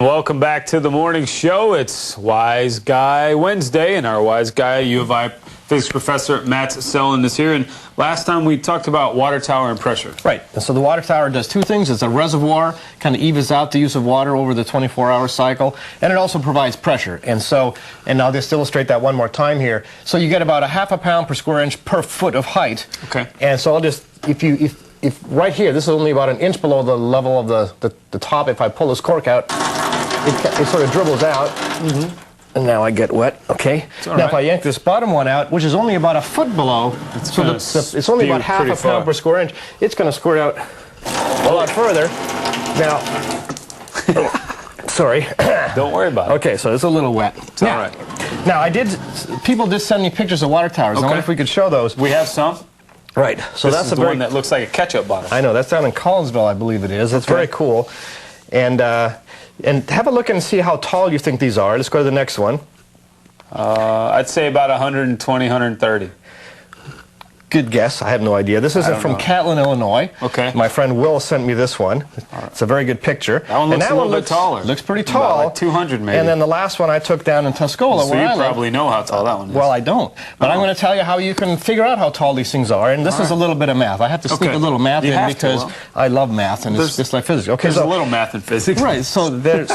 Welcome back to the morning show. It's Wise Guy Wednesday, and our Wise Guy, U of I physics professor Matt Selland is here. And last time we talked about water tower and pressure. Right. And so the water tower does two things. It's a reservoir, kind of evens out the use of water over the 24-hour cycle, and it also provides pressure. And I'll just illustrate that one more time here. So you get about a ½ pound per square inch per foot of height. Okay. And so I'll just, if right here, this is only about an inch below the level of the top. If I pull this cork out, it sort of dribbles out. Mm-hmm. And now I get wet, okay? Now if I yank this bottom one out, which is only about a foot below, it's only about ½ a pound per square inch, it's going to squirt out a lot further. Now, sorry. Don't worry about it. Okay, so it's a little wet. It's all right. Now, people did send me pictures of water towers. Okay. I wonder if we could show those. We have some. Right. So that's the one that looks like a ketchup bottle. I know. That's down in Collinsville, I believe it is. It's very cool. And have a look and see how tall you think these are. Let's go to the next one. I'd say about 120, 130. Good guess. I have no idea. This is from Catlin, Illinois. Okay. My friend Will sent me this one. It's a very good picture. That one looks a little bit taller. Looks pretty tall. About like 200 maybe. And then the last one I took down in Tuscola, so you probably know how tall that one is. Well, I don't. But I'm going to tell you how you can figure out how tall these things are. And this is a little bit of math. I have to sneak a little math in because I love math, and it's just like physics. Okay, there's a little math in physics. Right. So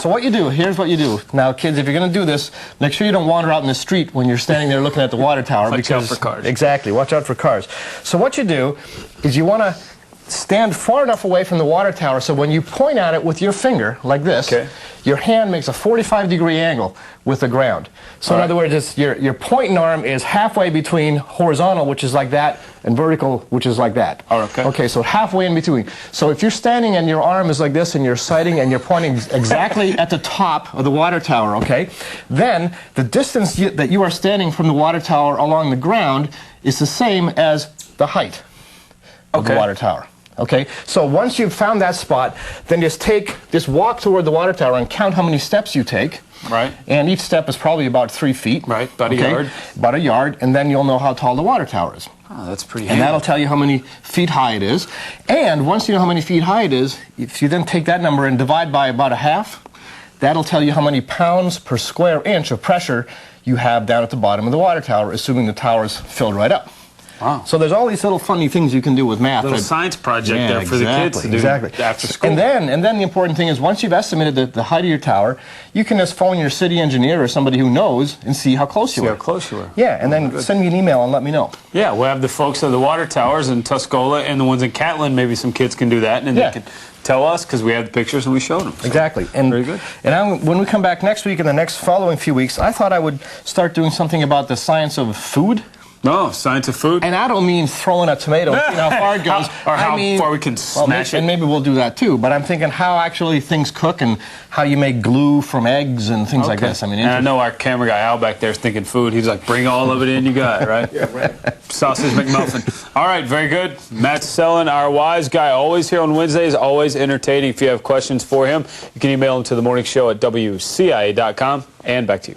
what you do, here's what you do. Now, kids, if you're going to do this, make sure you don't wander out in the street when you're standing there looking at the water tower. Watch out for cars. Exactly. Watch out for cars. So what you do is you want to stand far enough away from the water tower so when you point at it with your finger like this, your hand makes a 45-degree angle with the ground. So in other words, your pointing arm is halfway between horizontal, which is like that, and vertical, which is like that. Okay, so halfway in between. So if you're standing and your arm is like this and you're sighting and you're pointing exactly at the top of the water tower, okay, then the distance that you are standing from the water tower along the ground is the same as the height of the water tower. Okay, so once you've found that spot, then just walk toward the water tower and count how many steps you take. Right. And each step is probably about 3 feet. Right, about a yard. About a yard, and then you'll know how tall the water tower is. Oh, that's pretty handy. And that'll tell you how many feet high it is. And once you know how many feet high it is, if you then take that number and divide by about a half, that'll tell you how many pounds per square inch of pressure you have down at the bottom of the water tower, assuming the tower's filled right up. Wow. So there's all these little funny things you can do with math. Little science project there for the kids to do after school. And then the important thing is once you've estimated the height of your tower, you can just phone your city engineer or somebody who knows and see how close you are. See how close you are. Yeah, and then send me an email and let me know. Yeah, we'll have the folks of the water towers in Tuscola and the ones in Catlin. Maybe some kids can do that, and they can tell us because we have the pictures and we showed them. So. Exactly. And very good. And when we come back next week and the next following few weeks, I thought I would start doing something about the science of food. No, science of food. And I don't mean throwing a tomato, you know, how far it goes. How far we can smash it. And maybe we'll do that too. But I'm thinking how actually things cook and how you make glue from eggs and things like this. I mean, and I know our camera guy Al back there is thinking food. He's like, bring all of it in, you got it, right? Yeah, right. Sausage McMuffin. All right, very good. Matt Selland, our Wise Guy, always here on Wednesdays, always entertaining. If you have questions for him, you can email him to themorningshow@wcia.com. And back to you.